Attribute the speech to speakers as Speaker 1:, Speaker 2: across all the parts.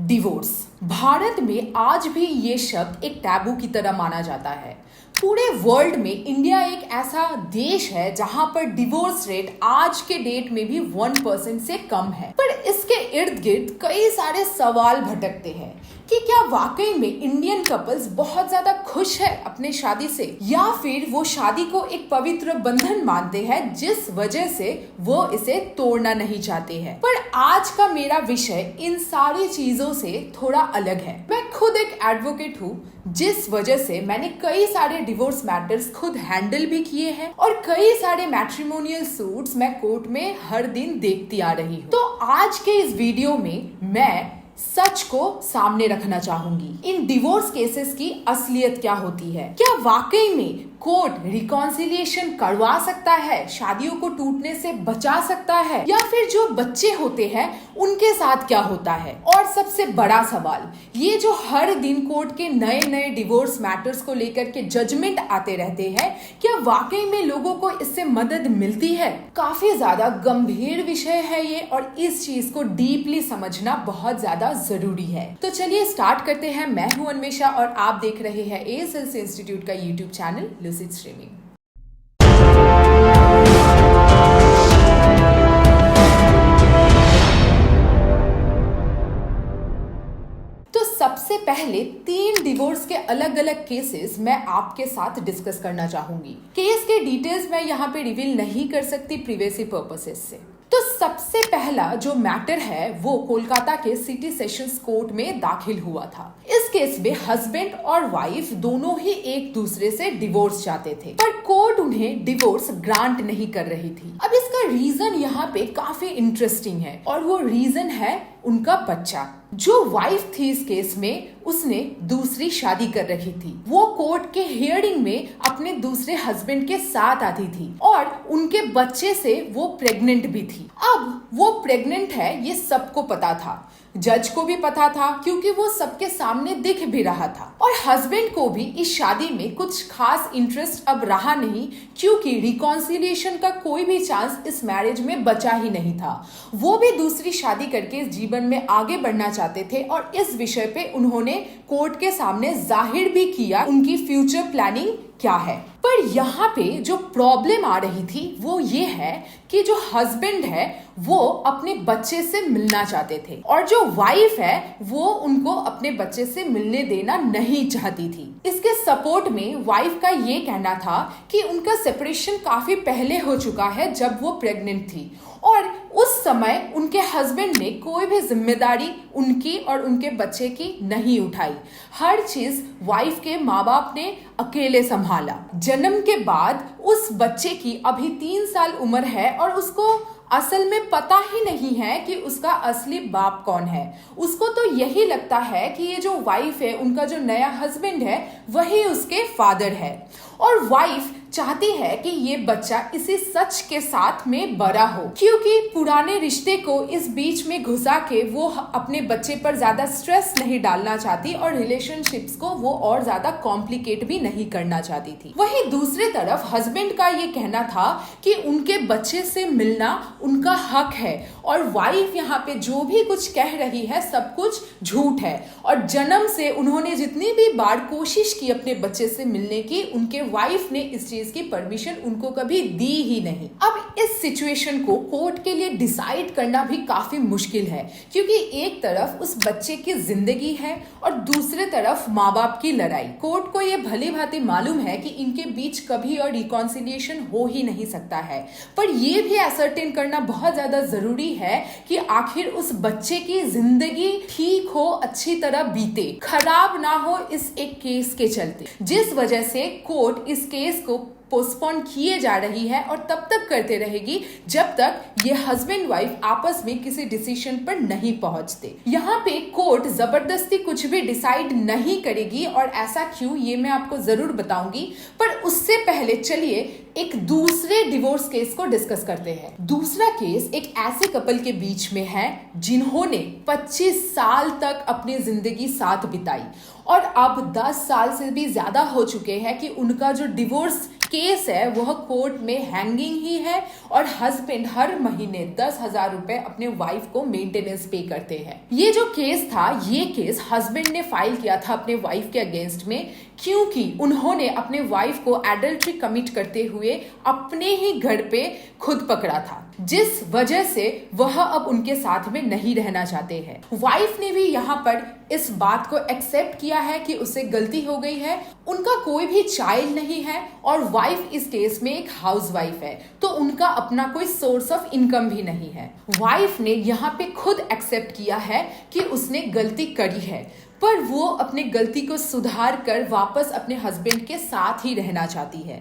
Speaker 1: Divorce. Bharat में आज भी ये शब्द एक टैबू की तरह माना जाता है। पूरे वर्ल्ड में इंडिया एक ऐसा देश है जहां पर डिवोर्स रेट आज के डेट में भी 1% से कम है। पर इसके इर्द गिर्द कई सारे सवाल भटकते हैं कि क्या वाकई में इंडियन कपल्स बहुत ज्यादा खुश है अपने शादी से, या फिर वो शादी को एक पवित्र बंधन मानते हैं जिस वजह से वो इसे तोड़ना नहीं चाहते हैं। पर आज का मेरा विषय इन सारी चीजों से थोड़ा अलग है। मैं खुद एक एडवोकेट हूँ, जिस वजह से मैंने कई सारे डिवोर्स मैटर्स खुद हैंडल भी किए हैं और कई सारे मैट्रिमोनियल सूट्स मैं कोर्ट में हर दिन देखती आ रही हूँ। तो आज के इस वीडियो में मैं सच को सामने रखना चाहूंगी। इन डिवोर्स केसेस की असलियत क्या होती है, क्या वाकई में कोर्ट रिकॉन्सिलिएशन करवा सकता है, शादियों को टूटने से बचा सकता है, या फिर जो बच्चे होते हैं उनके साथ क्या होता है। और सबसे बड़ा सवाल ये जो हर दिन कोर्ट के नए नए डिवोर्स मैटर्स को लेकर के जजमेंट आते रहते हैं, क्या वाकई में लोगों को इससे मदद मिलती है। काफी ज्यादा गंभीर विषय है ये और इस चीज को डीपली समझना बहुत ज्यादा जरूरी है। तो चलिए स्टार्ट करते हैं। मैं हूं अन्वेषा और आप देख रहे हैं ASLC इंस्टीट्यूट का यूट्यूब चैनल लूसिड स्ट्रीमिंग। तो सबसे पहले 3 डिवोर्स के अलग अलग केसेस मैं आपके साथ डिस्कस करना चाहूंगी। केस के डिटेल्स मैं यहाँ पे रिवील नहीं कर सकती प्रिवेसी पर्पसेस से। तो सबसे पहला जो मैटर है वो कोलकाता के सिटी सेशंस कोर्ट में दाखिल हुआ था। इस केस में हस्बैंड और वाइफ दोनों ही एक दूसरे से डिवोर्स चाहते थे, पर कोर्ट उन्हें डिवोर्स ग्रांट नहीं कर रही थी। अब इसका रीजन यहाँ पे काफी इंटरेस्टिंग है और वो रीजन है उनका बच्चा। जो वाइफ थी इस केस में उसने दूसरी शादी कर रखी थी। वो कोर्ट के हियरिंग में अपने दूसरे हस्बैंड के साथ आती थी और उनके बच्चे से वो प्रेग्नेंट भी थी। अब वो प्रेग्नेंट है ये सबको पता था, जज को भी पता था क्योंकि वो सबके सामने दिख भी रहा था, और हस्बैंड को भी इस शादी में कुछ खास इंटरेस्ट अब रहा नहीं क्योंकि रिकॉन्सिलिएशन का कोई भी चांस इस मैरिज में बचा ही नहीं था। वो भी दूसरी शादी करके इस जीवन में आगे बढ़ना चाहते थे और इस विषय पे उन्होंने कोर्ट के सामने जाहिर भी किया उनकी फ्यूचर प्लानिंग क्या है। पर यहाँ पे जो प्रॉब्लम आ रही थी वो ये है कि जो हस्बैंड है वो अपने बच्चे से मिलना चाहते थे और जो वाइफ है वो उनको अपने बच्चे से मिलने देना नहीं चाहती थी। इसके सपोर्ट में वाइफ का ये कहना था कि उनका सेपरेशन काफी पहले हो चुका है जब वो प्रेग्नेंट थी और उस समय उनके हस्बैंड ने कोई भी जिम्मेदारी उनकी और उनके बच्चे की नहीं उठाई। हर चीज वाइफ के माँ बाप ने अकेले संभाला। जन्म के बाद उस बच्चे की अभी 3 साल उम्र है और उसको असल में पता ही नहीं है कि उसका असली बाप कौन है। उसको तो यही लगता है कि ये जो वाइफ है, उनका जो नया हस्बैंड है, वही उसके फादर है। और वाइफ चाहती है कि ये बच्चा इसी सच के साथ में बड़ा हो क्योंकि पुराने रिश्ते को इस बीच में घुसा के वो अपने बच्चे पर ज्यादा स्ट्रेस नहीं डालना चाहती और रिलेशनशिप्स को वो और ज्यादा कॉम्प्लिकेट भी नहीं करना चाहती थी। वहीं दूसरी तरफ हस्बैंड का ये कहना था कि उनके बच्चे से मिलना उनका हक है और वाइफ यहाँ पे जो भी कुछ कह रही है सब कुछ झूठ है और जन्म से उन्होंने जितनी भी बार कोशिश की अपने बच्चे से मिलने की, उनके वाइफ ने इस चीज की परमिशन उनको कभी दी ही नहीं। अब इस सिचुएशन को कोर्ट के लिए डिसाइड करना भी काफी मुश्किल है क्योंकि एक तरफ उस बच्चे की जिंदगी है और दूसरे तरफ माँ बाप की लड़ाई। कोर्ट को ये भली भांति मालूम है कि इनके बीच कभी और रिकॉन्सिलिएशन हो ही नहीं सकता है, पर यह भी असर्टेन करना बहुत ज्यादा जरूरी है कि आखिर उस बच्चे की जिंदगी ठीक हो, अच्छी तरह बीते, खराब ना हो इस एक केस के चलते, जिस वजह से कोर्ट इस केस को पोस्टपोन किए जा रही है और तब तक करते रहेगी जब तक ये हस्बैंड वाइफ आपस में किसी डिसीजन पर नहीं पहुंचते। यहाँ पे कोर्ट जबरदस्ती कुछ भी डिसाइड नहीं करेगी और ऐसा क्यों ये मैं आपको जरूर बताऊंगी, पर उससे पहले चलिए एक दूसरे डिवोर्स केस को डिस्कस करते हैं। दूसरा केस एक ऐसे कपल के बीच में है जिन्होंने 25 साल तक अपनी जिंदगी साथ बिताई और अब 10 साल से भी ज्यादा हो चुके हैं कि उनका जो डिवोर्स केस है वह कोर्ट में हैंगिंग ही है और हस्बैंड हर महीने 10,000 रुपए अपने वाइफ को मेंटेनेंस पे करते हैं। ये जो केस था, ये केस हस्बैंड ने फाइल किया था अपने वाइफ के अगेंस्ट में, क्योंकि उन्होंने अपने वाइफ को एडल्ट्री कमिट करते हुए अपने ही घर पे खुद पकड़ा था, जिस वजह से वह अब उनके साथ में नहीं रहना चाहते हैं। वाइफ ने भी यहाँ पर इस बात को एक्सेप्ट किया है कि उससे गलती हो गई है। उनका कोई भी चाइल्ड नहीं है और वाइफ इस केस में एक हाउसवाइफ है, तो उनका अपना कोई सोर्स ऑफ इनकम भी नहीं है। वाइफ ने यहाँ पे खुद एक्सेप्ट किया है कि उसने गलती करी है, पर वो अपने गलती को सुधार कर वापस अपने हस्बैंड के साथ ही रहना चाहती है,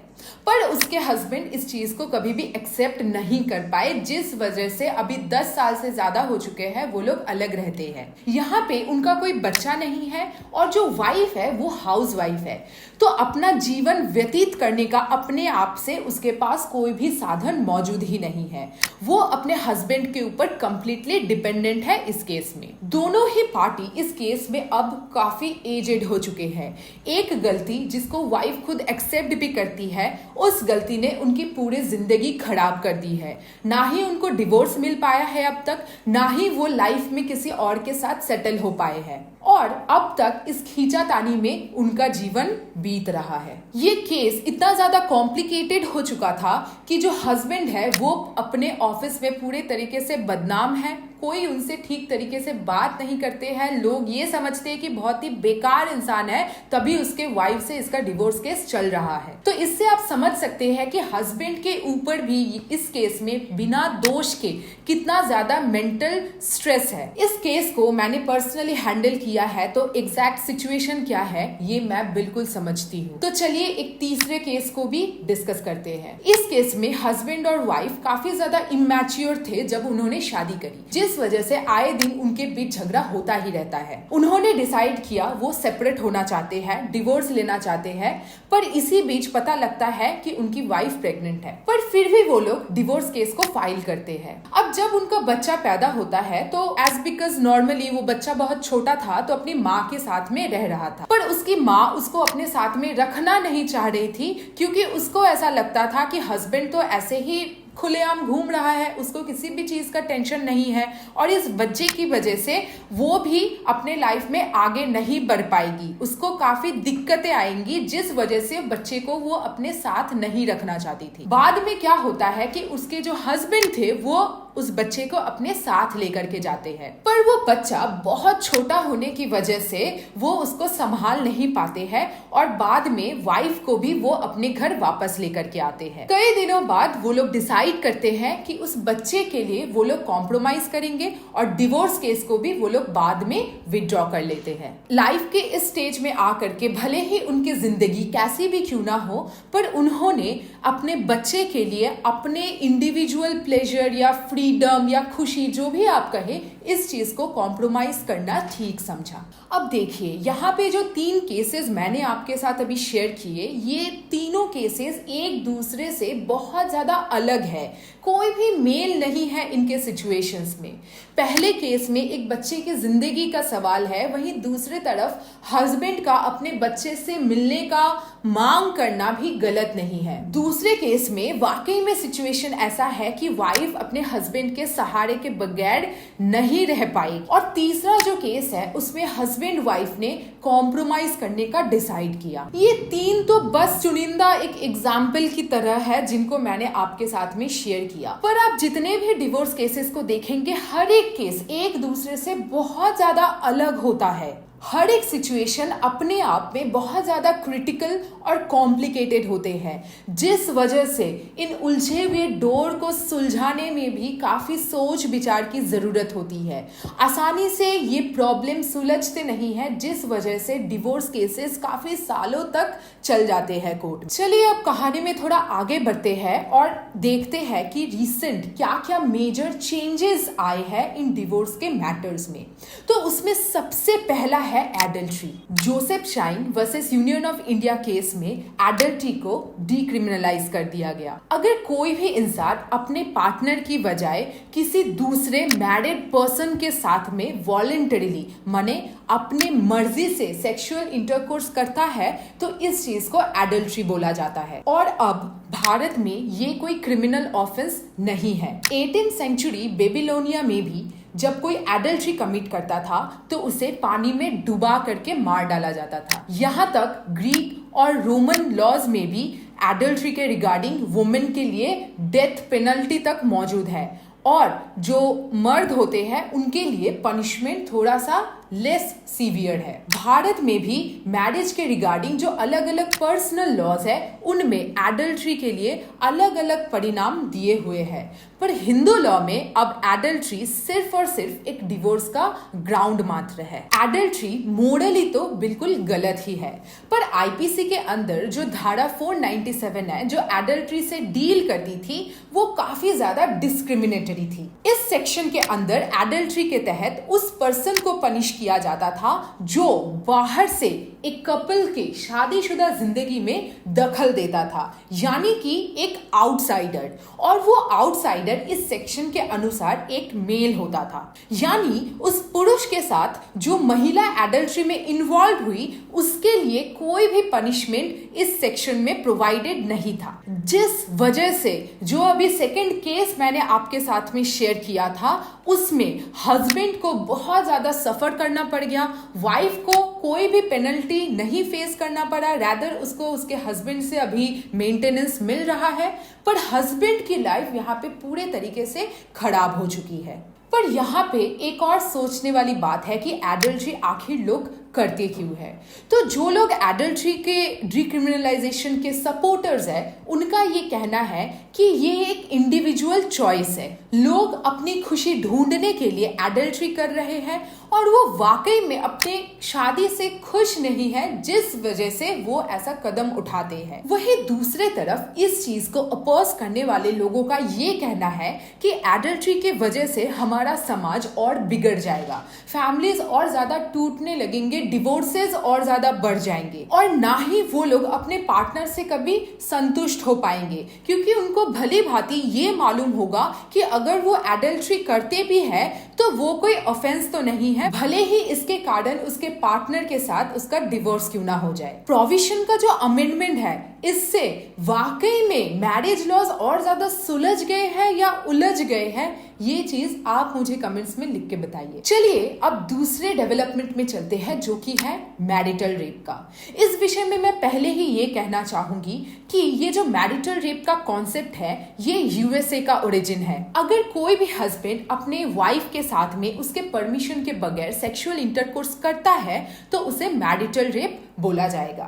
Speaker 1: पर उसके हस्बैंड इस चीज को कभी भी एक्सेप्ट नहीं कर पाए, जिस वजह से अभी 10 साल से ज्यादा हो चुके हैं वो लोग अलग रहते हैं। यहाँ पे उनका कोई बच्चा नहीं है और जो वाइफ है वो हाउस वाइफ है, तो अपना जीवन व्यतीत करने का अपने आप से उसके पास कोई भी साधन मौजूद ही नहीं है। वो अपने हस्बैंड के ऊपर कंप्लीटली डिपेंडेंट है इस केस में। दोनों ही पार्टी इस केस में अब काफी एजेड हो चुके हैं। एक गलती जिसको वाइफ खुद एक्सेप्ट भी करती है, उस गलती ने उनकी पूरी जिंदगी खराब कर दी है। ना ही उनको डिवोर्स मिल पाया है अब तक, ना ही वो लाइफ में किसी और के साथ सेटल हो पाए हैं, और अब तक इस खींचातानी में उनका जीवन बीत रहा है। ये केस इतना ज्यादा कॉम्प्लिकेटेड हो चुका था कि जो हस्बैंड है वो अपने ऑफिस में पूरे तरीके से बदनाम है। कोई उनसे ठीक तरीके से बात नहीं करते हैं। लोग ये समझते हैं कि बहुत ही बेकार इंसान है, तभी उसके वाइफ से इसका डिवोर्स केस चल रहा है। तो इससे आप समझ सकते हैं कि हस्बैंड के ऊपर भी इस केस में बिना दोष के कितना ज्यादा मेंटल स्ट्रेस है। इस केस को मैंने पर्सनली हैंडल किया है, तो एग्जैक्ट सिचुएशन क्या है ये मैं बिल्कुल समझती हूँ। तो चलिए एक तीसरे केस को भी डिस्कस करते हैं। इस केस में हस्बैंड और वाइफ काफी ज्यादा इमैच्योर थे जब उन्होंने शादी करी, जिस वजह से आए दिन उनके बीच झगड़ा होता ही रहता है। उन्होंने डिसाइड किया वो सेपरेट होना चाहते हैं, डिवोर्स लेना चाहते हैं, पर इसी बीच पता लगता है कि उनकी वाइफ प्रेग्नेंट है, पर फिर भी वो लोग डिवोर्स केस को फाइल करते हैं। अब जब उनका बच्चा पैदा होता है तो एज बिकॉज नॉर्मली वो बच्चा बहुत छोटा था तो अपनी माँ के साथ में रह रहा था, पर उसकी माँ उसको अपने साथ में रखना नहीं चाह रही थी, क्योंकि उसको ऐसा लगता था कि हस्बैंड तो ऐसे ही खुलेआम घूम रहा है, उसको किसी भी चीज का टेंशन नहीं है, और इस बच्चे की वजह से वो भी अपने लाइफ में आगे नहीं बढ़ पाएगी, उसको काफी दिक्कतें आएंगी, जिस वजह से बच्चे को वो अपने साथ नहीं रखना चाहती थी। बाद में क्या होता है कि उसके जो हस्बैंड थे वो उस बच्चे को अपने साथ लेकर के जाते हैं, पर वो बच्चा बहुत छोटा होने की वजह से वो उसको संभाल नहीं पाते हैं, और बाद में वाइफ को भी वो अपने घर वापस लेकर के आते हैं। कई दिनों बाद वो लोग डिसाइड करते हैं कि उस बच्चे के लिए वो लोग कॉम्प्रोमाइज करेंगे और डिवोर्स केस को भी वो लोग बाद में विड्रॉ कर लेते हैं। लाइफ के इस स्टेज में आकर के भले ही उनकी जिंदगी कैसी भी क्यों ना हो, पर उन्होंने अपने बच्चे के लिए अपने इंडिविजुअल प्लेजर या फ्रीडम या खुशी, जो भी आप कहे, इस चीज को कॉम्प्रोमाइज करना ठीक समझा। अब देखिए यहाँ पे जो 3 केसेस मैंने आपके साथ अभी शेयर किए, ये तीनों केसेस एक दूसरे से बहुत ज्यादा अलग है, कोई भी मेल नहीं है इनके सिचुएशंस में। पहले केस में एक बच्चे की जिंदगी का सवाल है, वहीं दूसरे तरफ हस्बैंड का अपने बच्चे से मिलने का मांग करना भी गलत नहीं है। दूसरे केस में वाकई में सिचुएशन ऐसा है कि वाइफ अपने हस्बैंड के सहारे के बगैर नहीं रह पाई, और तीसरा जो केस है उसमें हस्बैंड वाइफ ने कॉम्प्रोमाइज करने का डिसाइड किया। ये 3 तो बस चुनिंदा एक एग्जाम्पल की तरह है जिनको मैंने आपके साथ में शेयर किया, पर आप जितने भी डिवोर्स केसेस को देखेंगे, हर एक केस एक दूसरे से बहुत ज्यादा अलग होता है। हर एक सिचुएशन अपने आप में बहुत ज्यादा क्रिटिकल और कॉम्प्लिकेटेड होते हैं, जिस वजह से इन उलझे हुए डोर को सुलझाने में भी काफी सोच विचार की जरूरत होती है। आसानी से ये प्रॉब्लम सुलझते नहीं है, जिस वजह से डिवोर्स केसेस काफी सालों तक चल जाते हैं कोर्ट में। चलिए अब कहानी में थोड़ा आगे बढ़ते हैं और देखते हैं कि रिसेंट क्या क्या मेजर चेंजेस आए हैं इन डिवोर्स के मैटर्स में। तो उसमें सबसे पहला है adultery. Joseph shine versus union of India case में एडल्ट्री को डीक्रिमिनलाइज कर दिया गया। अगर कोई भी इंसान अपने पार्टनर की बजाय किसी दूसरे मैरिड पर्सन के साथ में वॉलंटरीली माने अपने मर्जी से सेक्सुअल इंटरकोर्स करता है तो इस चीज को एडल्ट्री बोला जाता है। और अब भारत में ये कोई क्रिमिनल ऑफेंस नहीं है। 18th सेंचुरी बेबीलोनिया में भी जब कोई एडल्ट्री कमिट करता था तो उसे पानी में डुबा करके मार डाला जाता था। यहाँ तक ग्रीक और रोमन लॉज में भी एडल्ट्री के रिगार्डिंग वुमेन के लिए डेथ पेनल्टी तक मौजूद है और जो मर्द होते हैं उनके लिए पनिशमेंट थोड़ा सा लेस सीवियर है। भारत में भी मैरिज के रिगार्डिंग जो अलग अलग पर्सनल लॉज है उनमें एडल्ट्री के लिए अलग अलग परिणाम दिए हुए हैं, पर हिंदू लॉ में अब एडल्ट्री सिर्फ और सिर्फ एक डिवोर्स का ग्राउंड मात्र है। एडल्ट्री मोरली तो बिल्कुल गलत ही है, पर आईपीसी के अंदर जो धारा 497 है जो एडल्ट्री से डील करती थी वो काफी ज्यादा डिस्क्रिमिनेटरी थी। इस सेक्शन के अंदर एडल्ट्री के तहत उस पर्सन को पनिश किया जाता था जो बाहर से एक कपल के शादीशुदा जिंदगी में दखल देता था, यानी कि एक आउटसाइडर, और वो आउटसाइडर इस सेक्शन के अनुसार एक मेल होता था। यानी उस पुरुष के साथ जो महिला एडल्ट्री में इन्वॉल्व हुई उसके लिए कोई भी पनिशमेंट इस सेक्शन में प्रोवाइडेड नहीं था, जिस वजह से जो अभी सेकंड केस मैंने आपके साथ में शेयर किया था उसमें हस्बैंड को बहुत ज्यादा सफर करना पड़ गया, वाइफ को कोई भी पेनल्टी नहीं फेस करना पड़ा, रैदर उसको उसके हस्बैंड से अभी मेंटेनेंस मिल रहा है, पर हस्बैंड की लाइफ यहाँ पे पूरे तरीके से खराब हो चुकी है। पर यहाँ पे एक और सोचने वाली बात है कि एडल्ट्री आखिर लोग करते क्यों है। तो जो लोग एडल्ट्री के डिक्रिमिनलाइजेशन के सपोर्टर्स है उनका ये कहना है कि ये एक इंडिविजुअल चॉइस है, लोग अपनी खुशी ढूंढने के लिए एडल्ट्री कर रहे हैं और वो वाकई में अपने शादी से खुश नहीं है जिस वजह से वो ऐसा कदम उठाते हैं। वहीं दूसरे तरफ इस चीज को अपोज करने वाले लोगों का ये कहना है कि एडल्ट्री के वजह से हमारा समाज और बिगड़ जाएगा, फैमिलीज और ज्यादा टूटने लगेंगे, डिवोर्सेस और ज्यादा बढ़ जाएंगे और ना ही वो लोग अपने पार्टनर से कभी संतुष्ट हो पाएंगे, क्योंकि उनको भली भांति ये मालूम होगा कि अगर वो एडल्ट्री करते भी है तो वो कोई ऑफेंस तो नहीं है, भले ही इसके कारण उसके पार्टनर के साथ उसका डिवोर्स क्यों ना हो जाए। प्रोविजन का जो अमेंडमेंट है इससे वाकई में मैरिज लॉज और ज्यादा सुलझ गए हैं या उलझ गए हैं, ये चीज आप मुझे कमेंट्स में लिख के बताइए। चलिए अब दूसरे डेवलपमेंट में चलते हैं जो कि है मैरिटल रेप का। इस विषय में मैं पहले ही ये कहना चाहूंगी कि ये जो मैरिटल रेप का कॉन्सेप्ट है ये यूएसए का ओरिजिन है। अगर कोई भी हस्बैंड अपने वाइफ के साथ में उसके परमिशन के बगैर सेक्सुअल इंटरकोर्स करता है तो उसे मैरिटल रेप बोला जाएगा।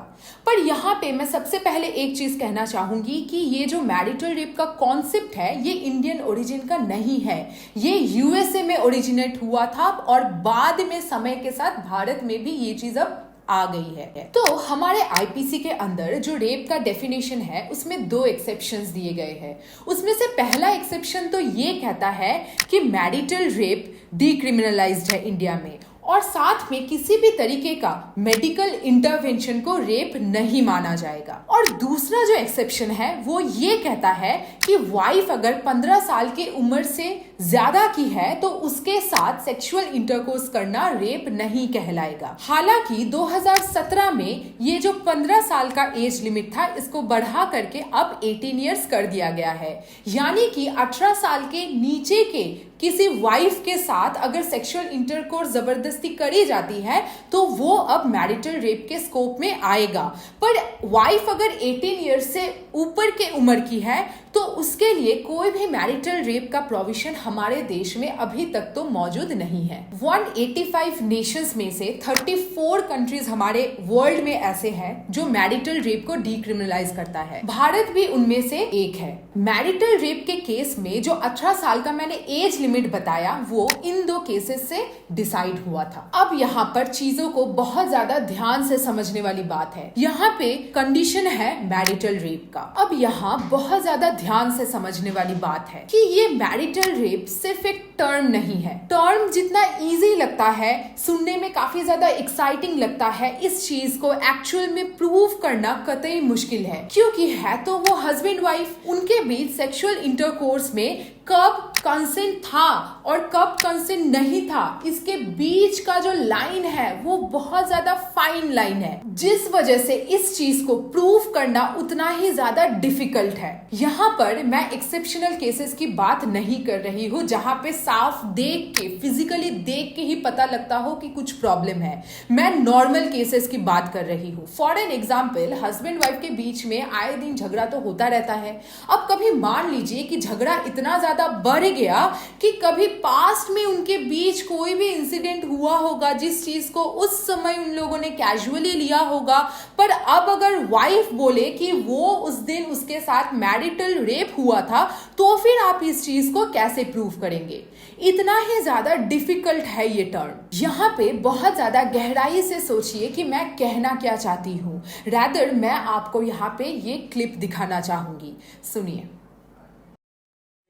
Speaker 1: पर यहाँ पे मैं सबसे पहले एक चीज कहना चाहूंगी कि ये जो मैरिटल रेप का कॉन्सेप्ट है ये इंडियन ओरिजिन का नहीं है, ये यूएसए में ओरिजिनेट हुआ था और बाद में समय के साथ भारत में भी ये चीज अब आ गई है। तो हमारे आईपीसी के अंदर जो रेप का डेफिनेशन है उसमें 2 एक्सेप्शंस दिए गए हैं। उसमें से पहला एक्सेप्शन तो ये कहता है कि मैरिटल रेप डिक्रिमिनलाइज्ड है इंडिया में और साथ में किसी भी तरीके का मेडिकल इंटरवेंशन को रेप नहीं माना जाएगा। और दूसरा जो एक्सेप्शन है वो ये कहता है कि वाइफ अगर 15 साल की उम्र से ज्यादा की है तो उसके साथ सेक्सुअल इंटरकोर्स करना रेप नहीं कहलाएगा। हालांकि 2017 में ये जो 15 साल का एज लिमिट था इसको बढ़ा करके अब 18 इयर्स कर दिया गया है, यानी कि 18 साल के नीचे के किसी वाइफ के साथ अगर सेक्सुअल इंटरकोर्स जबरदस्ती करी जाती है तो वो अब मैरिटल रेप के स्कोप में आएगा। पर वाइफ अगर 18 इयर्स से ऊपर के उम्र की है तो उसके लिए कोई भी मैरिटल रेप का प्रोविजन हमारे देश में अभी तक तो मौजूद नहीं है। 185 नेशंस में से 34 कंट्रीज हमारे वर्ल्ड में ऐसे हैं जो मैरिटल रेप को डिक्रिमिनलाइज करता है, भारत भी उनमें से एक है। मैरिटल रेप के केस में जो 18 साल का मैंने एज लिमिट बताया वो इन 2 केसेस से डिसाइड हुआ था। अब यहाँ पर चीजों को बहुत ज्यादा ध्यान से समझने वाली बात है। यहाँ पे कंडीशन है मैरिटल रेप का। अब यहाँ बहुत ज्यादा ध्यान से समझने वाली बात है कि ये मैरिटल रेप सिर्फ एक टर्म नहीं है। टर्म जितना इजी लगता है, सुनने में काफी ज्यादा एक्साइटिंग लगता है, इस चीज को एक्चुअल में प्रूव करना कतई मुश्किल है, क्योंकि है तो वो हस्बैंड वाइफ, उनके बीच सेक्सुअल इंटरकोर्स में कब कंसेंट था और कब कंसेंट नहीं था, इसके बीच का जो लाइन है वो बहुत ज्यादा फाइन लाइन है, जिस वजह से इस चीज को प्रूव करना उतना ही ज्यादा डिफिकल्ट है। यहाँ पर मैं एक्सेप्शनल केसेस की बात नहीं कर रही हूँ जहां पे साफ देख के, फिजिकली देख के ही पता लगता हो कि कुछ प्रॉब्लम है। मैं नॉर्मल केसेस की बात कर रही हूँ। For an example, husband wife के बीच में आए दिन झगड़ा तो होता रहता है। अब कभी मान लीजिए कि झगड़ा इतना ज्यादा बढ़ गया कि कभी पास्ट में उनके बीच कोई भी इंसिडेंट हुआ होगा जिस चीज को उस समय उन लोगों ने कैजुअली लिया होगा, पर अब अगर वाइफ बोले कि वो उस दिन उसके साथ मैरिटल रेप हुआ था, तो फिर आप इस चीज को कैसे प्रूव करेंगे? इतना ही ज्यादा डिफिकल्ट है ये टर्म। यहाँ पे बहुत ज्यादा गहराई से सोचिए कि मैं कहना क्या चाहती हूँ। रैदर मैं आपको यहाँ पे ये क्लिप दिखाना चाहूंगी, सुनिए।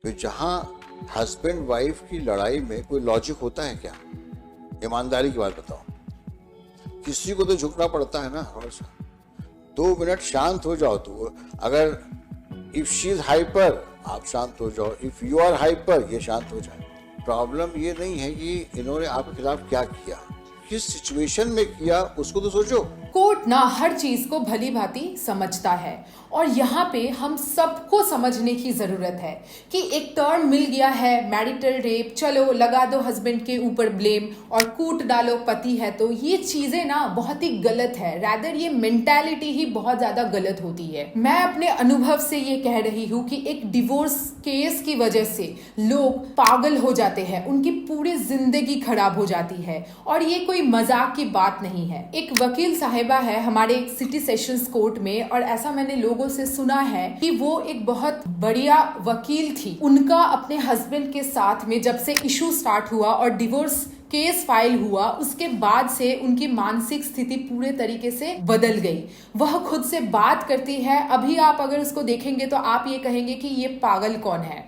Speaker 2: तो जहां हस्बैंड वाइफ की लड़ाई में कोई लॉजिक होता है क्या? ईमानदारी की बात बताओ, किसी को तो झुकना पड़ता है ना। हमेशा 2 मिनट शांत हो जाओ। तो अगर इफ शी इज हाइपर, आप शांत हो जाओ, इफ यू आर हाइपर, ये शांत हो जाए। प्रॉब्लम ये नहीं है कि इन्होंने आपके खिलाफ क्या किया, किस सिचुएशन में किया, उसको तो सोचो।
Speaker 1: कोर्ट ना हर चीज को भली भांति समझता है, और यहाँ पे हम सबको समझने की जरूरत है कि एक टर्म मिल गया है मैरिटल रेप, चलो लगा दो हस्बैंड के ऊपर ब्लेम और कूट डालो पति है, तो ये चीजें ना बहुत ही गलत है। रैदर ये मेंटालिटी ही बहुत ज्यादा गलत होती है। मैं अपने अनुभव से ये कह रही हूँ कि एक डिवोर्स केस की वजह से लोग पागल हो जाते हैं, उनकी पूरी जिंदगी खराब हो जाती है, और ये कोई मजाक की बात नहीं है। एक वकील साहिबा है हमारे सिटी सेशंस कोर्ट में, और ऐसा मैंने लोगों से सुना है कि वो एक बहुत बढ़िया वकील थी। उनका अपने हस्बैंड के साथ में जब से इशू स्टार्ट हुआ और डिवोर्स केस फाइल हुआ, उसके बाद से उनकी मानसिक स्थिति पूरे तरीके से बदल गई। वह खुद से बात करती है। अभी आप अगर उसको देखेंगे तो आप ये कहेंगे कि ये पागल कौन है,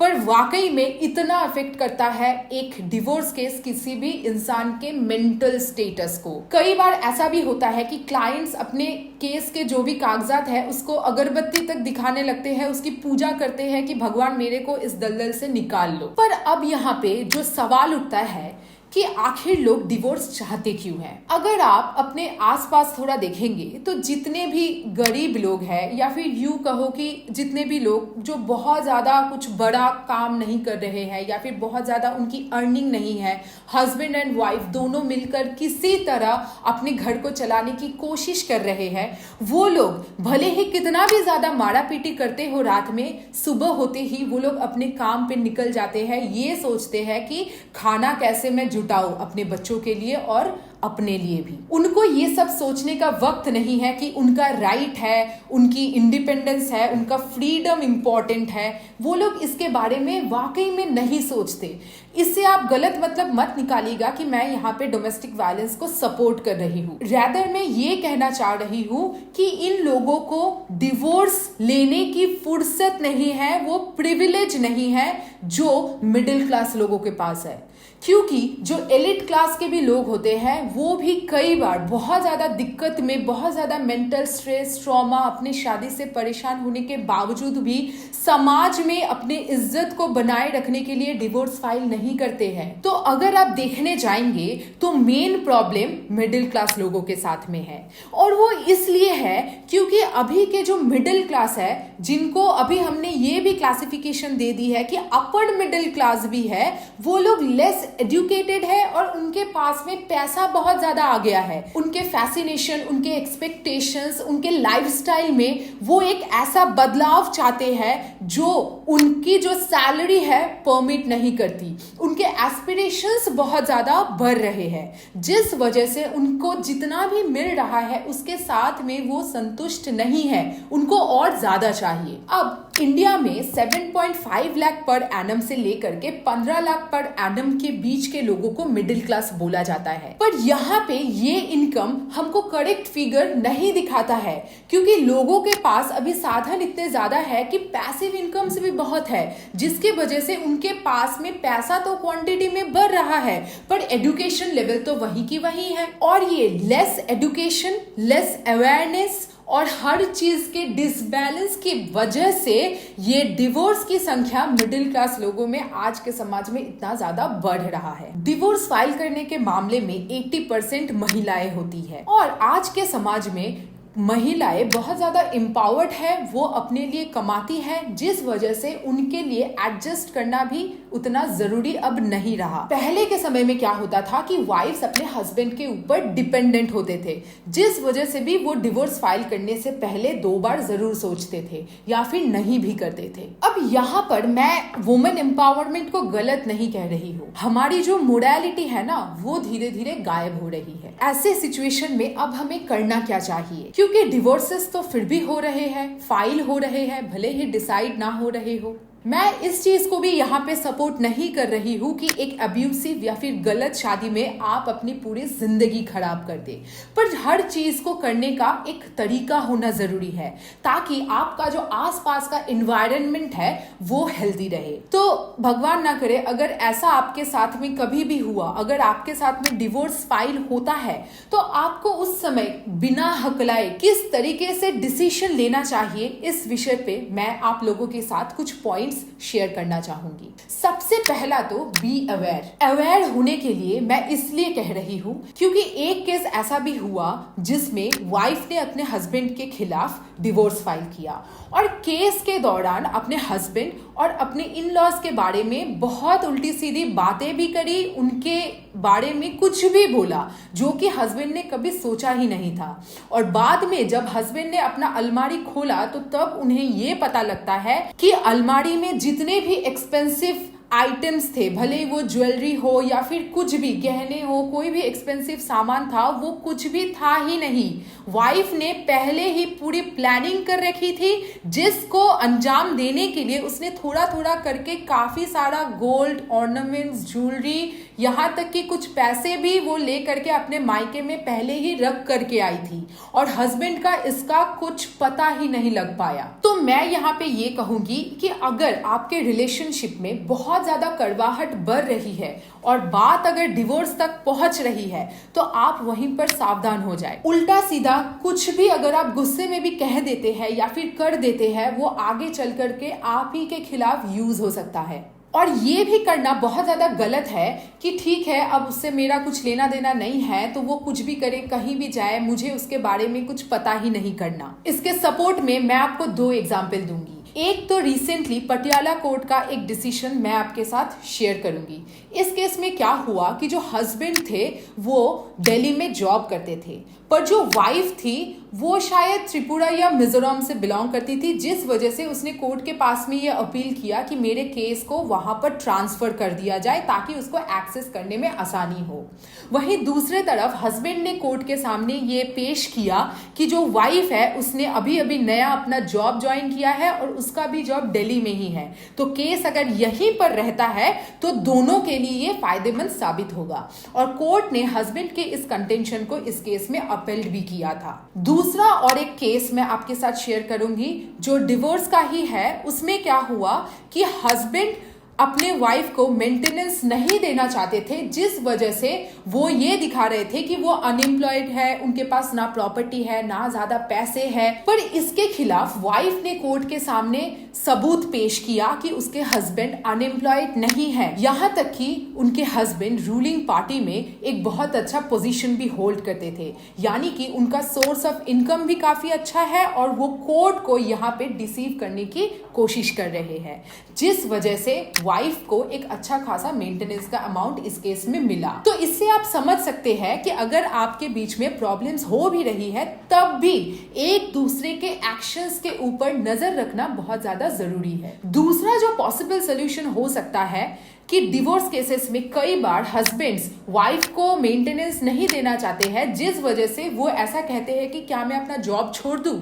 Speaker 1: पर वाकई में इतना अफेक्ट करता है एक डिवोर्स केस किसी भी इंसान के मेंटल स्टेटस को। कई बार ऐसा भी होता है कि क्लाइंट्स अपने केस के जो भी कागजात है उसको अगरबत्ती तक दिखाने लगते हैं, उसकी पूजा करते हैं कि भगवान मेरे को इस दलदल से निकाल लो। पर अब यहाँ पे जो सवाल उठता है कि आखिर लोग डिवोर्स चाहते क्यों हैं? अगर आप अपने आसपास थोड़ा देखेंगे तो जितने भी गरीब लोग हैं, या फिर यूं कहो कि जितने भी लोग जो बहुत ज्यादा कुछ बड़ा काम नहीं कर रहे हैं, या फिर बहुत ज्यादा उनकी अर्निंग नहीं है, हस्बैंड एंड वाइफ दोनों मिलकर किसी तरह अपने घर को चलाने की कोशिश कर रहे हैं, वो लोग भले ही कितना भी ज्यादा मारा पीटी करते हो रात में, सुबह होते ही वो लोग अपने काम पे निकल जाते हैं, ये सोचते हैं कि खाना कैसे मैं जुटाऊं अपने बच्चों के लिए और अपने लिए भी। उनको ये सब सोचने का वक्त नहीं है कि उनका राइट है, उनकी इंडिपेंडेंस है, उनका फ्रीडम इंपॉर्टेंट है। वो लोग इसके बारे में वाकई में नहीं सोचते। इससे आप गलत मतलब मत निकालिएगा कि मैं यहाँ पे डोमेस्टिक वायलेंस को सपोर्ट कर रही हूँ। रैदर मैं ये कहना चाह रही हूँ कि इन लोगों को डिवोर्स लेने की फुर्सत नहीं है, वो प्रिविलेज नहीं है जो मिडिल क्लास लोगों के पास है। क्योंकि जो एलिट क्लास के भी लोग होते हैं वो भी कई बार बहुत ज़्यादा दिक्कत में, बहुत ज़्यादा मेंटल स्ट्रेस, ट्रॉमा, अपनी शादी से परेशान होने के बावजूद भी समाज में अपने इज्जत को बनाए रखने के लिए डिवोर्स फाइल नहीं करते हैं। तो अगर आप देखने जाएंगे तो मेन प्रॉब्लम मिडिल क्लास लोगों के साथ में है, और वो इसलिए है क्योंकि अभी के जो मिडिल क्लास है, जिनको अभी हमने ये भी क्लासिफिकेशन दे दी है कि अपर मिडिल क्लास भी है, वो लोग लेस एजुकेटेड है और उनके पास में पैसा बहुत ज्यादा आ गया है। उनके फैसिनेशन, उनके एक्सपेक्टेशंस, उनके लाइफस्टाइल में वो एक ऐसा बदलाव चाहते हैं जो उनकी जो सैलरी है परमिट नहीं करती। उनके एस्पिरेशंस बहुत ज्यादा बढ़ रहे हैं, जिस वजह से उनको जितना भी मिल रहा है उसके साथ में वो संतुष्ट नहीं है, उनको और ज्यादा चाहिए। अब इंडिया में 7.5 लाख पर एनम से लेकर के 15 लाख पर एनम के बीच के लोगों को मिडिल क्लास बोला जाता है। पर यहाँ पे ये इनकम हमको करेक्ट फिगर नहीं दिखाता है, क्योंकि लोगों के पास अभी साधन इतने ज्यादा है कि पैसिव इनकम से भी बहुत है, जिसके वजह से उनके पास में पैसा तो क्वांटिटी में बढ़ रहा है पर एजुकेशन लेवल तो वही की वही है। और ये लेस एजुकेशन, लेस अवेयरनेस और हर चीज के डिसबैलेंस की वजह से ये डिवोर्स की संख्या मिडिल क्लास लोगों में आज के समाज में इतना ज्यादा बढ़ रहा है। डिवोर्स फाइल करने के मामले में 80% महिलाएं होती है और आज के समाज में महिलाएं बहुत ज्यादा एम्पावर्ड है, वो अपने लिए कमाती है, जिस वजह से उनके लिए एडजस्ट करना भी उतना जरूरी अब नहीं रहा। पहले के समय में क्या होता था कि वाइफ्स अपने हस्बैंड के ऊपर डिपेंडेंट होते थे, जिस वजह से भी वो डिवोर्स फाइल करने से पहले 2 बार जरूर सोचते थे या फिर नहीं भी करते थे। अब यहाँ पर मैं वुमेन एम्पावरमेंट को गलत नहीं कह रही हूँ, हमारी जो मोरालिटी है ना वो धीरे धीरे गायब हो रही है। ऐसे सिचुएशन में अब हमें करना क्या चाहिए, क्योंकि डिवोर्सेस तो फिर भी हो रहे हैं, फाइल हो रहे हैं, भले ही डिसाइड ना हो रहे हो। मैं इस चीज को भी यहाँ पे सपोर्ट नहीं कर रही हूँ कि एक अब्यूसिव या फिर गलत शादी में आप अपनी पूरी जिंदगी खराब कर दे, पर हर चीज को करने का एक तरीका होना जरूरी है ताकि आपका जो आसपास का एनवायरनमेंट है वो हेल्दी रहे। तो भगवान ना करे अगर ऐसा आपके साथ में कभी भी हुआ, अगर आपके साथ में डिवोर्स फाइल होता है तो आपको उस समय बिना हकलाए किस तरीके से डिसीजन लेना चाहिए, इस विषय पे मैं आप लोगों के साथ कुछ पॉइंट शेयर करना चाहूंगी। सबसे पहला तो बी अवेयर होने के लिए मैं इसलिए कह रही हूं क्योंकि एक केस ऐसा भी हुआ जिसमें वाइफ ने अपने हस्बैंड के खिलाफ डिवोर्स फाइल किया और केस के दौरान अपने हस्बैंड और अपने इन लॉज के बारे में बहुत उल्टी सीधी बातें भी करी, उनके बारे में कुछ भी बोला जो कि हस्बैंड ने कभी सोचा ही नहीं था। और बाद में जब हस्बैंड ने अपना अलमारी खोला तो तब उन्हें ये पता लगता है कि अलमारी में जितने भी एक्सपेंसिव आइटम्स थे, भले वो ज्वेलरी हो या फिर कुछ भी गहने हो, कोई भी एक्सपेंसिव सामान था, वो कुछ भी था ही नहीं। वाइफ ने पहले ही पूरी प्लानिंग कर रखी थी, जिसको अंजाम देने के लिए उसने थोड़ा थोड़ा करके काफी सारा गोल्ड, ऑर्नामेंट्स, ज्वेलरी, यहाँ तक कि कुछ पैसे भी वो ले करके अपने मायके में पहले ही रख करके आई थी और हस्बैंड का इसका कुछ पता ही नहीं लग पाया। तो मैं यहाँ पे ये कहूंगी कि अगर आपके रिलेशनशिप में बहुत ज्यादा कड़वाहट बढ़ रही है और बात अगर डिवोर्स तक पहुंच रही है तो आप वहीं पर सावधान हो जाए। उल्टा सीधा कुछ भी अगर आप गुस्से में भी कह देते हैं या फिर कर देते हैं, वो आगे चल करके आप ही के खिलाफ यूज हो सकता है। और ये भी करना बहुत ज्यादा गलत है कि ठीक है अब उससे मेरा कुछ लेना देना नहीं है तो वो कुछ भी करे, कहीं भी जाए, मुझे उसके बारे में कुछ पता ही नहीं करना। इसके सपोर्ट में मैं आपको 2 एग्जाम्पल दूंगी। एक तो रिसेंटली पटियाला कोर्ट का एक डिसीजन मैं आपके साथ शेयर करूंगी। इस केस में क्या हुआ कि जो हस्बैंड थे वो दिल्ली में जॉब करते थे, पर जो वाइफ थी वो शायद त्रिपुरा या मिजोरम से बिलोंग करती थी, जिस वजह से उसने कोर्ट के पास में ये अपील किया कि मेरे केस को वहां पर ट्रांसफर कर दिया जाए ताकि उसको एक्सेस करने में आसानी हो। वहीं दूसरे तरफ हस्बैंड ने कोर्ट के सामने ये पेश किया कि जो वाइफ है उसने अभी अभी नया अपना जॉब ज्वाइन किया है और उसका भी जॉब दिल्ली में ही है, तो केस अगर यहीं पर रहता है तो दोनों के लिए ये फायदेमंद साबित होगा। और कोर्ट ने हस्बैंड के इस कंटेंशन को इस केस में अपील भी किया था। दूसरा और एक केस मैं आपके साथ शेयर करूंगी जो डिवोर्स का ही है। उसमें क्या हुआ कि हस्बैंड अपने वाइफ को मेंटेनेंस नहीं देना चाहते थे, जिस वजह से वो ये दिखा रहे थे कि वो अनएम्प्लॉयड है, उनके पास ना प्रॉपर्टी है ना ज्यादा पैसे है। पर इसके खिलाफ वाइफ ने कोर्ट के सामने सबूत पेश किया कि उसके हस्बैंड अनएम्प्लॉयड नहीं है, यहाँ तक कि उनके हस्बैंड रूलिंग पार्टी में एक बहुत अच्छा पोजीशन भी होल्ड करते थे, यानी कि उनका सोर्स ऑफ इनकम भी काफी अच्छा है और वो कोर्ट को यहाँ पे डिसीव करने की कोशिश कर रहे हैं, जिस वजह से वाइफ को एक अच्छा खासा मेंटेनेंस का अमाउंट इस केस में मिला। तो इससे आप समझ सकते हैं कि अगर आपके बीच में प्रॉब्लम्स हो भी रही है तब भी एक दूसरे के एक्शंस के ऊपर नजर रखना बहुत ज्यादा जरूरी है। दूसरा जो पॉसिबल सोल्यूशन हो सकता है कि डिवोर्स केसेस में कई बार हस्बैंड्स वाइफ को मेंटेनेंस नहीं देना चाहते हैं, जिस वजह से वो ऐसा कहते हैं कि क्या मैं अपना जॉब छोड़ दूं,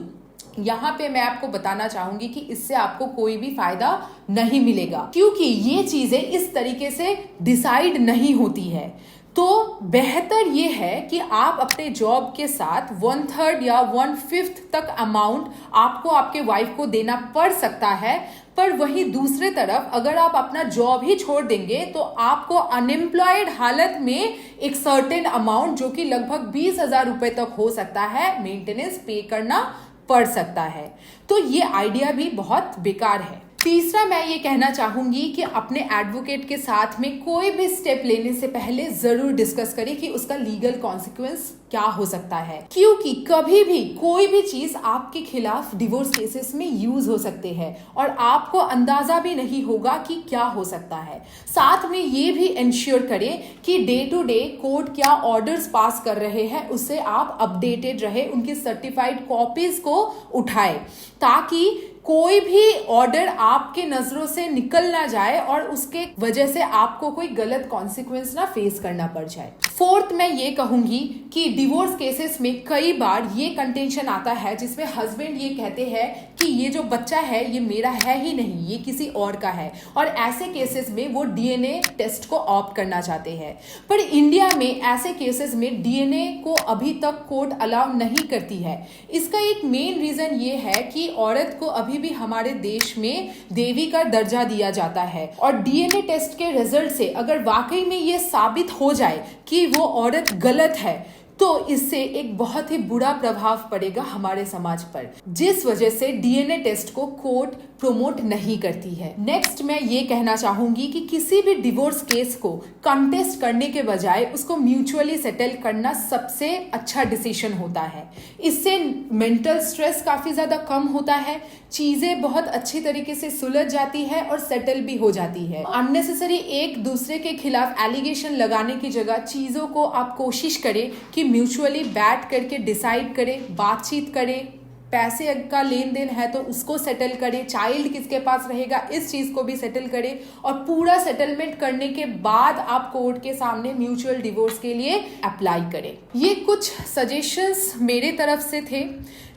Speaker 1: यहाँ पे मैं आपको बताना चाहूंगी कि इससे आपको कोई भी फायदा नहीं मिलेगा, क्योंकि ये चीजें इस तरीके से डिसाइड नहीं होती है। तो बेहतर ये है कि आप अपने जॉब के साथ 1/3 या 1/5 तक अमाउंट आपको आपके वाइफ को देना पड़ सकता है। पर वहीं दूसरे तरफ अगर आप अपना जॉब ही छोड़ देंगे तो आपको अनएम्प्लॉयड हालत में एक सर्टेन अमाउंट, जो कि लगभग 20,000 रुपए तक हो सकता है, मेंटेनेंस पे करना पड़ सकता है। तो ये आइडिया भी बहुत बेकार है। तीसरा मैं ये कहना चाहूंगी कि अपने एडवोकेट के साथ में कोई भी स्टेप लेने से पहले जरूर डिस्कस करें कि उसका लीगल कॉन्सिक्वेंस क्या हो सकता है, क्योंकि कभी भी कोई भी चीज आपके खिलाफ डिवोर्स केसेस में यूज हो सकते हैं और आपको अंदाजा भी नहीं होगा कि क्या हो सकता है। साथ में ये भी इंश्योर करें कि डे टू डे कोर्ट क्या ऑर्डर्स पास कर रहे हैं उससे आप अपडेटेड रहे, उनकी सर्टिफाइड कॉपीज को उठाए, ताकि कोई भी ऑर्डर आपके नजरों से निकल ना जाए और उसके वजह से आपको कोई गलत कॉन्सिक्वेंस ना फेस करना पड़ जाए। फोर्थ मैं ये कहूंगी कि डिवोर्स केसेस में कई बार ये कंटेंशन आता है जिसमें हस्बैंड ये कहते हैं कि ये जो बच्चा है ये मेरा है ही नहीं, ये किसी और का है, और ऐसे केसेस में वो डीएनए टेस्ट को ऑप्ट करना चाहते हैं। पर इंडिया में ऐसे केसेस में डीएनए को अभी तक कोर्ट अलाउ नहीं करती है। इसका एक मेन रीजन ये है कि औरत को अभी भी हमारे देश में देवी का दर्जा दिया जाता है, और डीएनए टेस्ट के रिजल्ट से अगर वाकई में ये साबित हो जाए कि वो औरत गलत है तो इससे एक बहुत ही बुरा प्रभाव पड़ेगा हमारे समाज पर, जिस वजह से डीएनए टेस्ट को कोर्ट प्रोमोट नहीं करती है। नेक्स्ट मैं ये कहना चाहूंगी कि किसी भी डिवोर्स केस को कंटेस्ट करने के बजाय उसको म्यूचुअली सेटल करना सबसे अच्छा डिसीजन होता है। इससे मेंटल स्ट्रेस काफी ज्यादा कम होता है, चीजें बहुत अच्छी तरीके से सुलझ जाती है और सेटल भी हो जाती है। अननेसेसरी एक दूसरे के खिलाफ एलिगेशन लगाने की जगह चीजों को आप कोशिश करें कि म्यूचुअली बैठ करके डिसाइड करें, बातचीत करें, पैसे का लेन देन है तो उसको सेटल करें, चाइल्ड किसके पास रहेगा इस चीज को भी सेटल करें, और पूरा सेटलमेंट करने के बाद आप कोर्ट के सामने म्यूचुअल डिवोर्स के लिए अप्लाई करें। ये कुछ सजेशंस मेरे तरफ से थे।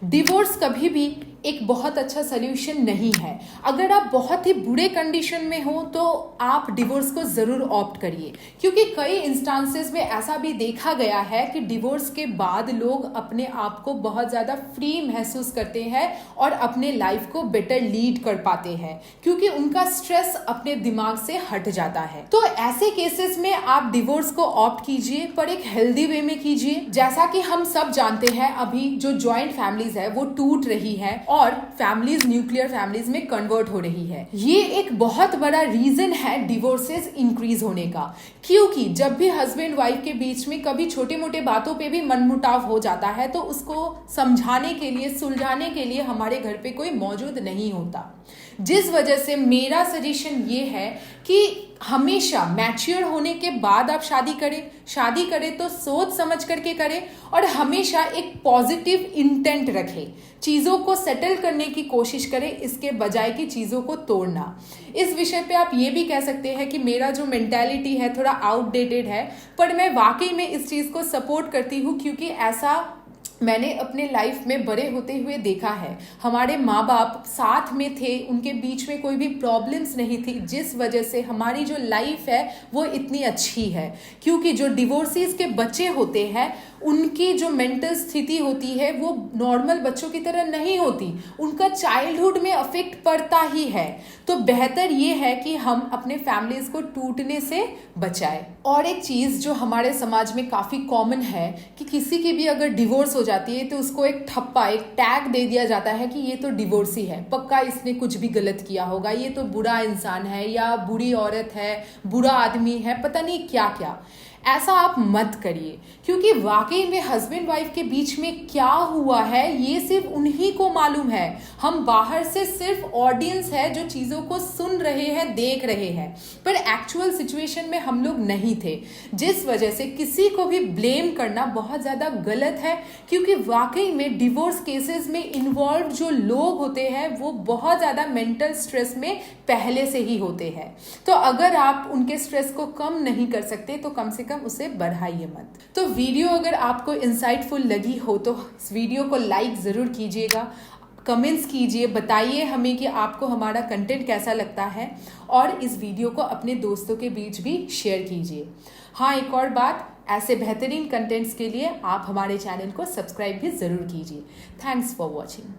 Speaker 1: डिवोर्स कभी भी एक बहुत अच्छा सोल्यूशन नहीं है। अगर आप बहुत ही बुरे कंडीशन में हो तो आप डिवोर्स को जरूर ऑप्ट करिए, क्योंकि कई इंस्टांसेस में ऐसा भी देखा गया है कि डिवोर्स के बाद लोग अपने आप को बहुत ज़्यादा फ्री महसूस करते हैं और अपने लाइफ को बेटर लीड कर पाते हैं, क्योंकि उनका स्ट्रेस अपने दिमाग से हट जाता है। तो ऐसे केसेस में आप डिवोर्स को ऑप्ट कीजिए, पर एक हेल्दी वे में कीजिए। जैसा कि हम सब जानते हैं अभी जो जॉइंट फैमिलीज है वो टूट रही है और फैमिलीज न्यूक्लियर फैमिलीज में कन्वर्ट हो रही है। ये एक बहुत बड़ा रीजन है डिवोर्सेस इंक्रीज होने का, क्योंकि जब भी हस्बैंड वाइफ के बीच में कभी छोटे मोटे बातों पे भी मनमुटाव हो जाता है तो उसको समझाने के लिए, सुलझाने के लिए हमारे घर पे कोई मौजूद नहीं होता, जिस वजह से मेरा सजेशन ये है कि हमेशा मैच्योर होने के बाद आप शादी करें तो सोच समझ करके करें, और हमेशा एक पॉजिटिव इंटेंट रखें, चीज़ों को सेटल करने की कोशिश करें इसके बजाय कि चीज़ों को तोड़ना। इस विषय पे आप ये भी कह सकते हैं कि मेरा जो मेंटालिटी है थोड़ा आउटडेटेड है, पर मैं वाकई में इस चीज़ को सपोर्ट करती हूँ, क्योंकि ऐसा मैंने अपने लाइफ में बड़े होते हुए देखा है। हमारे माँ बाप साथ में थे, उनके बीच में कोई भी प्रॉब्लम्स नहीं थी, जिस वजह से हमारी जो लाइफ है वो इतनी अच्छी है। क्योंकि जो डिवोर्सीज के बच्चे होते हैं उनकी जो मेंटल स्थिति होती है वो नॉर्मल बच्चों की तरह नहीं होती, उनका चाइल्डहुड में अफेक्ट पड़ता ही है। तो बेहतर ये है कि हम अपने फैमिलीज को टूटने से बचाएं। और एक चीज़ जो हमारे समाज में काफ़ी कॉमन है कि किसी की भी अगर डिवोर्स हो जाती है तो उसको एक ठप्पा, एक टैग दे दिया जाता है कि ये तो डिवोर्सी है, पक्का इसने कुछ भी गलत किया होगा, ये तो बुरा इंसान है या बुरी औरत है, बुरा आदमी है, पता नहीं क्या क्या। ऐसा आप मत करिए, क्योंकि वाकई में हस्बैंड वाइफ के बीच में क्या हुआ है ये सिर्फ उन्हीं को मालूम है। हम बाहर से सिर्फ ऑडियंस है जो चीज़ों को सुन रहे हैं, देख रहे हैं, पर एक्चुअल सिचुएशन में हम लोग नहीं थे, जिस वजह से किसी को भी ब्लेम करना बहुत ज़्यादा गलत है। क्योंकि वाकई में डिवोर्स केसेस में इन्वॉल्व जो लोग होते हैं वो बहुत ज़्यादा मेंटल स्ट्रेस में पहले से ही होते हैं। तो अगर आप उनके स्ट्रेस को कम नहीं कर सकते तो कम से उसे बढ़ाइए मत। तो वीडियो अगर आपको इंसाइटफुल लगी हो तो इस वीडियो को लाइक जरूर कीजिएगा, कमेंट्स कीजिए, बताइए हमें कि आपको हमारा कंटेंट कैसा लगता है और इस वीडियो को अपने दोस्तों के बीच भी शेयर कीजिए। हाँ, एक और बात, ऐसे बेहतरीन कंटेंट्स के लिए आप हमारे चैनल को सब्सक्राइब भी ज़रूर कीजिए। Thanks for watching.